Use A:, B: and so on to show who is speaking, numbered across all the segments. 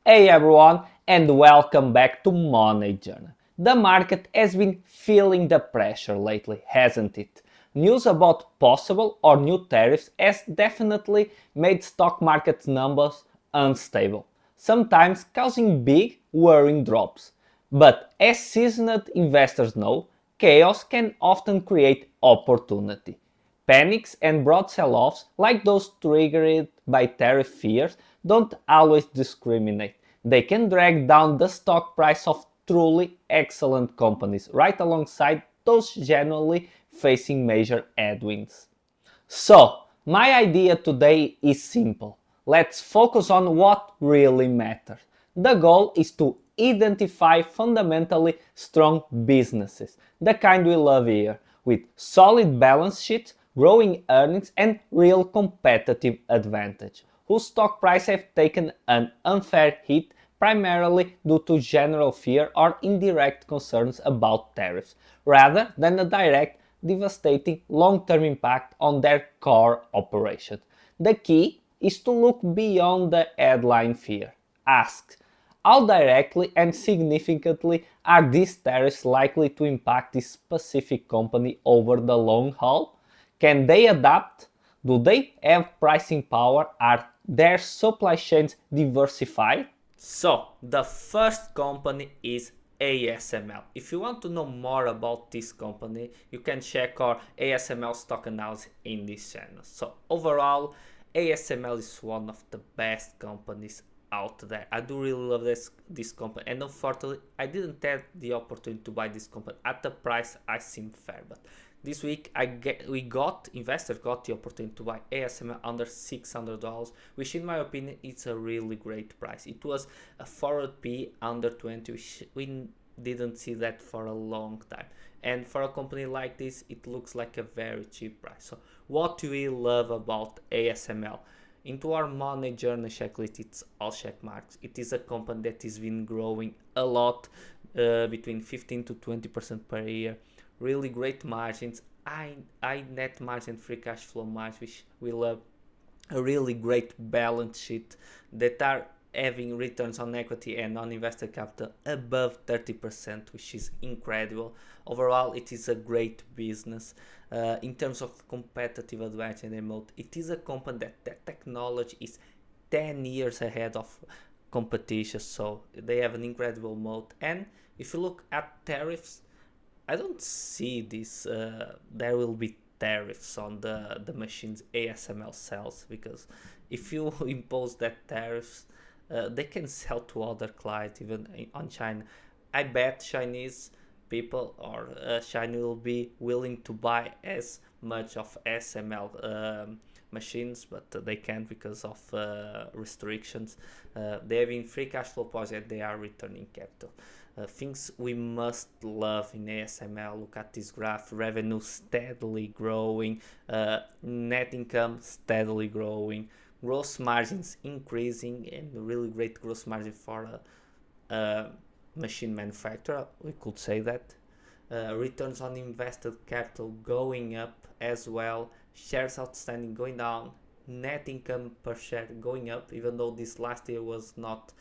A: Hey everyone, and welcome back to Money Journey. The market has been feeling the pressure lately, hasn't it? News about possible or new tariffs has definitely made stock market numbers unstable, sometimes causing big, worrying drops. But as seasoned investors know, chaos can often create opportunity. Panics and broad sell-offs, like those triggered by tariff fears, don't always discriminate. They can drag down the stock price of truly excellent companies right alongside those genuinely facing major headwinds. So, my idea today is simple. Let's focus on what really matters. The goal is to identify fundamentally strong businesses, the kind we love here, with solid balance sheets, growing earnings, and real competitive advantage, whose stock price have taken an unfair hit primarily due to general fear or indirect concerns about tariffs, rather than a direct devastating long-term impact on their core operation. The key is to look beyond the headline fear. Ask, how directly and significantly are these tariffs likely to impact this specific company over the long haul? Can they adapt? Do they have pricing power? Are their supply chains diversified? So, the first company is ASML. If you want to know more about this company, you can check our ASML stock analysis in this channel. So, overall, ASML is one of the best companies out there. I do really love this company, and unfortunately, I didn't have the opportunity to buy this company at the price I seem fair. But this week, investors got the opportunity to buy ASML under $600, which in my opinion is a really great price. It was a forward P under 20, which we didn't see that for a long time. And for a company like this, it looks like a very cheap price. So what do we love about ASML? Into our money journey checklist, it's all check marks. It is a company that has been growing a lot, between 15 to 20% per year. Really great margins, high net margin, free cash flow margin, which we love. A really great balance sheet that are having returns on equity and on invested capital above 30%, which is incredible. Overall, it is a great business. In terms of competitive advantage and moat, it is a company that technology is 10 years ahead of competition, so they have an incredible moat. And if you look at tariffs, I don't see this. There will be tariffs on the machines ASML sells, because if you impose that tariffs, they can sell to other clients even on China. I bet Chinese people or China will be willing to buy as much of SML machines, but they can't because of restrictions. They have in free cash flow positive. They are returning capital. Things we must love in ASML. Look at this graph: revenue steadily growing, net income steadily growing, gross margins increasing, and really great gross margin for a machine manufacturer. We could say that. Returns on invested capital going up as well. Shares outstanding going down. Net income per share going up, even though this last year was not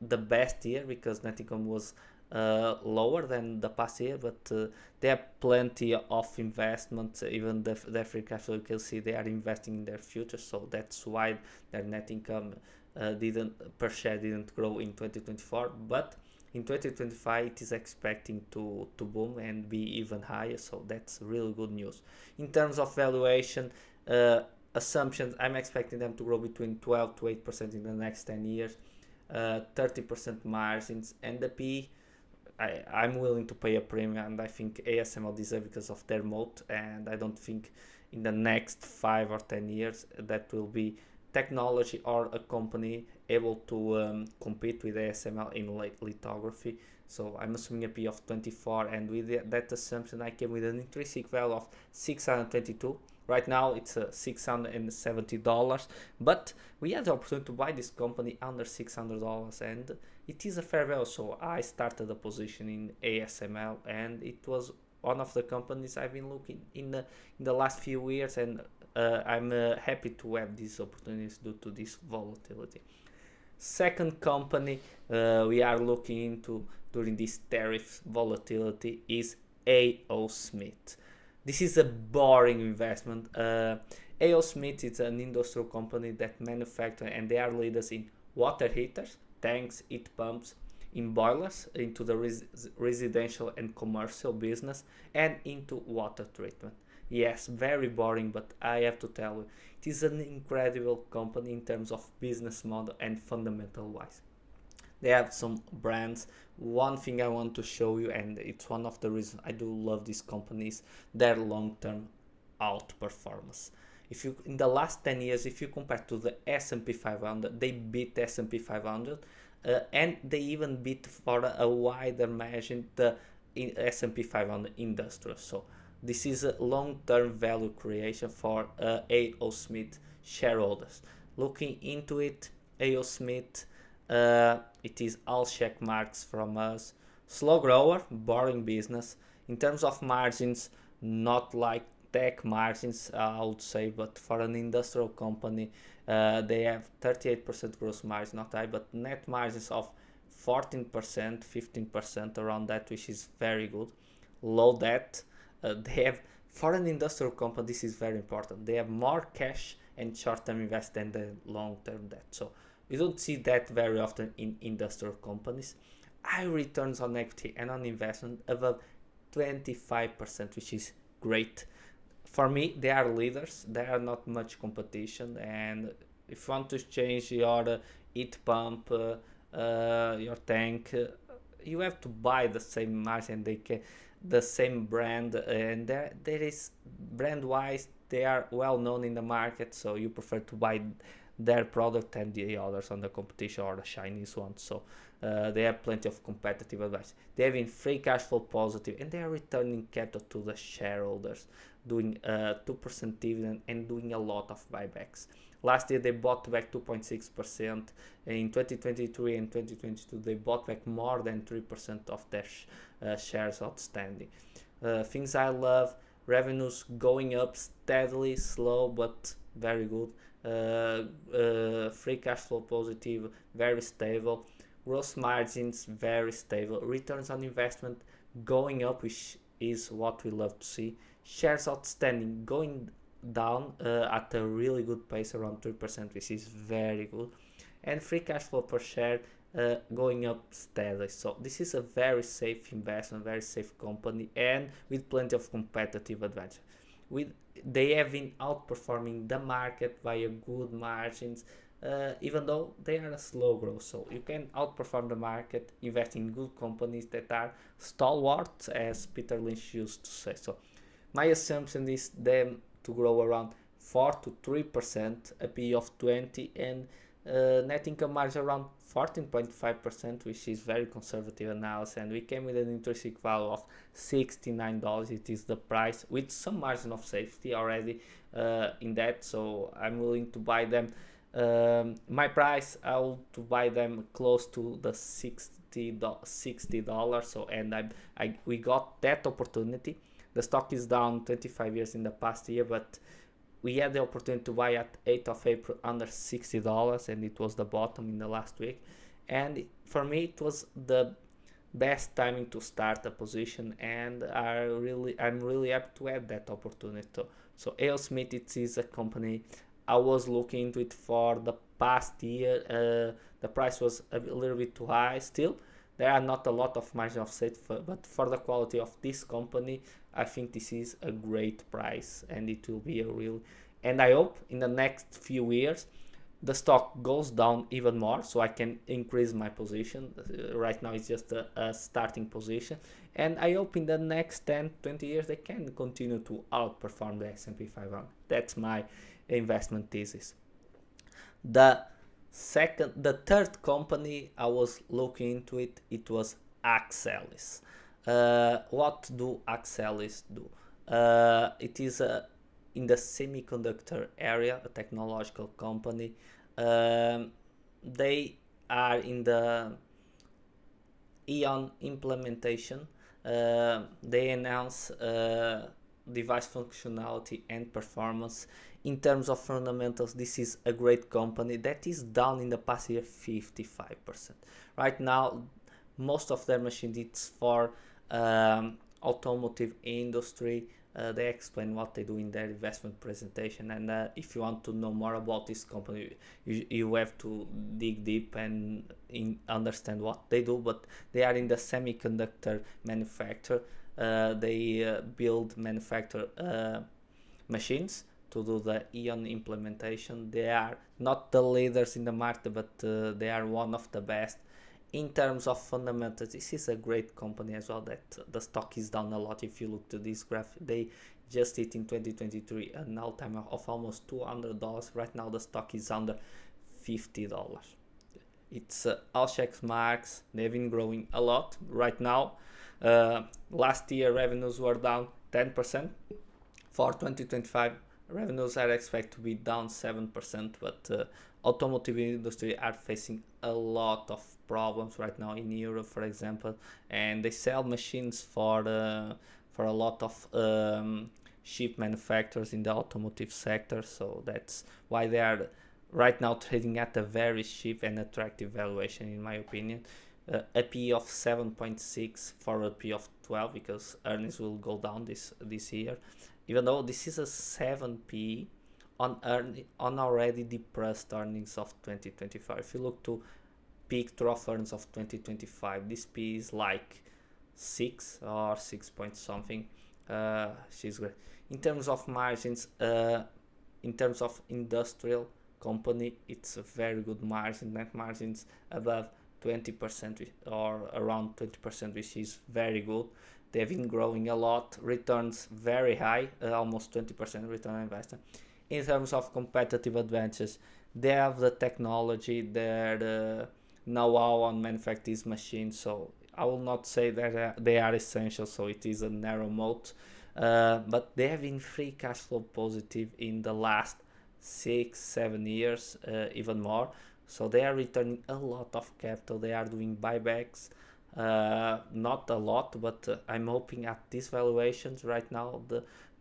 A: the best year because net income was lower than the past year, but they have plenty of investments. Even the free cash flow, you can see they are investing in their future, so that's why their net income didn't per share didn't grow in 2024, but in 2025 it is expecting to boom and be even higher, so that's really good news. In terms of valuation assumptions, I'm expecting them to grow between 12 to 8% in the next 10 years. 30% margins, and the P, I'm willing to pay a premium, and I think ASML deserves because of their moat, and I don't think in the next 5 or 10 years that will be technology or a company able to compete with ASML in lithography. So I'm assuming a P of 24, and with that assumption I came with an intrinsic value of 622. Right now it's $670, but we had the opportunity to buy this company under $600, and it is a fair value. So I started a position in ASML, and it was one of the companies I've been looking in the last few years, and I'm happy to have these opportunities due to this volatility. Second company we are looking into during this tariff volatility is A.O. Smith. This is a boring investment. A.O. Smith is an industrial company that manufactures, and they are leaders in water heaters, tanks, heat pumps, in boilers, into the residential and commercial business, and into water treatment. Yes, very boring, but I have to tell you, it is an incredible company in terms of business model and fundamental wise. They have some brands. One thing I want to show you, and it's one of the reasons I do love these companies, their long-term outperformance. If you in the last 10 years, if you compare to the S&P 500, they beat S&P 500, and they even beat for a wider margin the S&P 500 industrial. So this is a long-term value creation for A.O. Smith shareholders. Looking into it, A.O. Smith, it is all check marks from us. Slow grower, boring business. In terms of margins, not like tech margins, I would say, but for an industrial company, they have 38% gross margin, not high, but net margins of 14%, 15% around that, which is very good. Low debt. They have, for an industrial company, this is very important. They have more cash and short-term invest than the long-term debt. So you don't see that very often in industrial companies. High returns on equity and on investment above 25%, which is great. For me, they are leaders. There are not much competition, and if you want to change your heat pump, your tank, you have to buy the same margin. They can, the same brand, and there is brand wise they are well known in the market. So you prefer to buy their product and the others on the competition or the Chinese ones. So they have plenty of competitive advantage. They have in free cash flow positive, and they are returning capital to the shareholders, doing 2% dividend and doing a lot of buybacks. Last year they bought back 2.6%. In 2023 and 2022 they bought back more than 3% of their shares outstanding. Things I love: revenues going up steadily, slow but very good. Free cash flow positive, very stable. Gross margins very stable. Returns on investment going up, which is what we love to see. Shares outstanding going down at a really good pace, around 3%, which is very good. And free cash flow per share going up steadily. So this is a very safe investment, very safe company, and with plenty of competitive advantage. They have been outperforming the market by a good margins, even though they are a slow growth. So you can outperform the market, invest in good companies that are stalwarts, as Peter Lynch used to say. So my assumption is them to grow around 4 to 3%, a P of 20, and net income margin around 14.5%, which is very conservative analysis. And we came with an intrinsic value of $69. It is the price with some margin of safety already in that. So I'm willing to buy them. My price, I will to buy them close to the $60. So and we got that opportunity. The stock is down 25 years in the past year, but we had the opportunity to buy at 8th of April under $60, and it was the bottom in the last week. And for me, it was the best timing to start a position, and I'm really happy to have that opportunity. So A.O. Smith, it is a company I was looking into it for the past year. The price was a little bit too high. Still, there are not a lot of margin of safety, but for the quality of this company, I think this is a great price, and it will be a real. And I hope in the next few years the stock goes down even more, so I can increase my position. Right now it's just a starting position, and I hope in the next 10-20 years they can continue to outperform the S&P 500. That's my investment thesis. The third company I was looking into it was Axelis. What do Axelis do? It is in the semiconductor area, a technological company. They are in the Eon implementation. They announced device functionality and performance. In terms of fundamentals, this is a great company that is down in the past year 55%. Right now, most of their machines it's for automotive industry. They explain what they do in their investment presentation, and if you want to know more about this company, you have to dig deep and understand what they do. But they are in the semiconductor manufacture. They manufacture machines to do the ion implementation. They are not the leaders in the market, but they are one of the best. In terms of fundamentals, this is a great company as well. That the stock is down a lot. If you look to this graph, they just hit in 2023 an all-time of almost $200. Right now the stock is under $50. It's all checks marks. They've been growing a lot. Right now, last year revenues were down 10%. For 2025, revenues are expected to be down 7%, but automotive industry are facing a lot of problems right now in Europe, for example, and they sell machines for a lot of chip manufacturers in the automotive sector. So that's why they are right now trading at a very cheap and attractive valuation, in my opinion. A P of 7.6 for a P of 12, because earnings will go down this year. Even though this is a 7p on already depressed earnings of 2025. If you look to peak trough earnings of 2025, this P is like 6 or 6 point something. She's great. In terms of margins, in terms of industrial company, it's a very good margin. Net margins above 20% or around 20%, which is very good. They've been growing a lot, returns very high, almost 20% return on investment. In terms of competitive advantages, they have the technology, their know-how on manufacturing these machines. So I will not say that they are essential, so it is a narrow moat. But they have been free cash flow positive in the last 6-7 years, even more. So they are returning a lot of capital. They are doing buybacks. Not a lot, but I'm hoping at these valuations right now,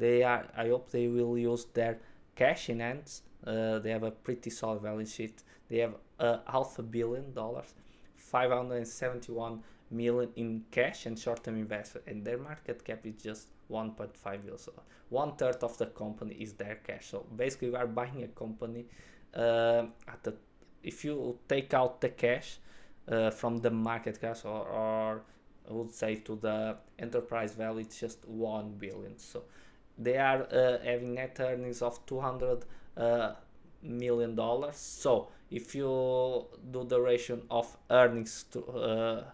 A: I hope they will use their cash in hands. They have a pretty solid balance sheet. They have $500 million, 571 million in cash and short-term investment, and their market cap is just 1.5 billion. So 1/3 of the company is their cash. So basically, we are buying a company if you take out the cash from the market cap, or I would say to the enterprise value, it's just 1 billion. So they are having net earnings of $200 million. So if you do the ratio of earnings to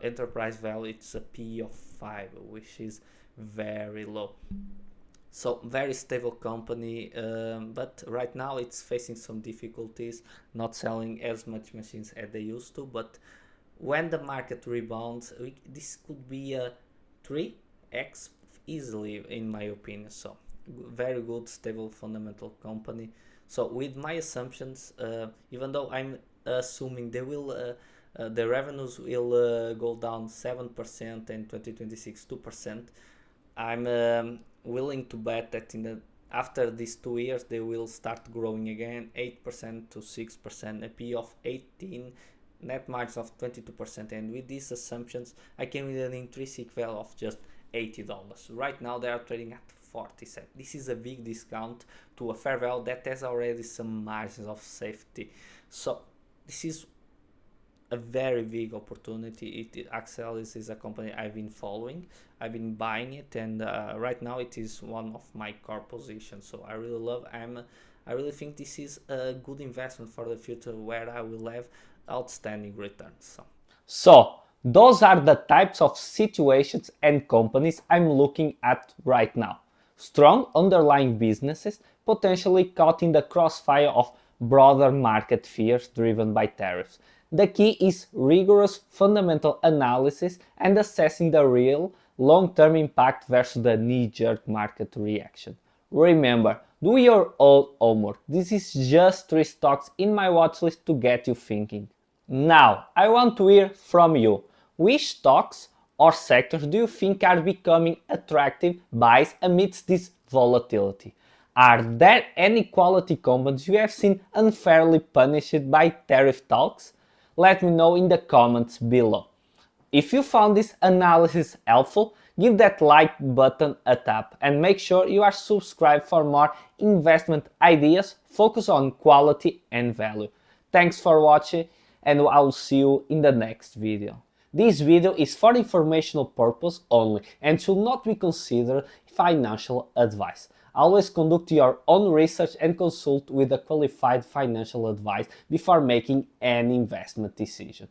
A: enterprise value, it's a P of 5, which is very low. So very stable company, but right now it's facing some difficulties, not selling as much machines as they used to. But when the market rebounds, this could be a 3x easily, in my opinion. So very good, stable, fundamental company. So with my assumptions, even though I'm assuming they will, the revenues will go down 7% and 2026 2%, I'm willing to bet that after these 2 years they will start growing again, 8% to 6%, a P of 18, net margins of 22%, and with these assumptions I came with an intrinsic value of just $80. Right now they are trading at 40 cents. This is a big discount to a fair value that has already some margins of safety. So this is a very big opportunity. Axelis is a company I've been following. I've been buying it, and right now it is one of my core positions. So I really love. I really think this is a good investment for the future, where I will have outstanding returns. So those are the types of situations and companies I'm looking at right now. Strong underlying businesses, potentially caught in the crossfire of broader market fears driven by tariffs. The key is rigorous fundamental analysis and assessing the real long-term impact versus the knee-jerk market reaction. Remember, do your own homework. This is just 3 stocks in my watchlist to get you thinking. Now, I want to hear from you. Which stocks or sectors do you think are becoming attractive buys amidst this volatility? Are there any quality companies you have seen unfairly punished by tariff talks? Let me know in the comments below. If you found this analysis helpful, give that like button a tap and make sure you are subscribed for more investment ideas focused on quality and value. Thanks for watching and I'll see you in the next video. This video is for informational purpose only and should not be considered financial advice. Always conduct your own research and consult with a qualified financial advisor before making any investment decision.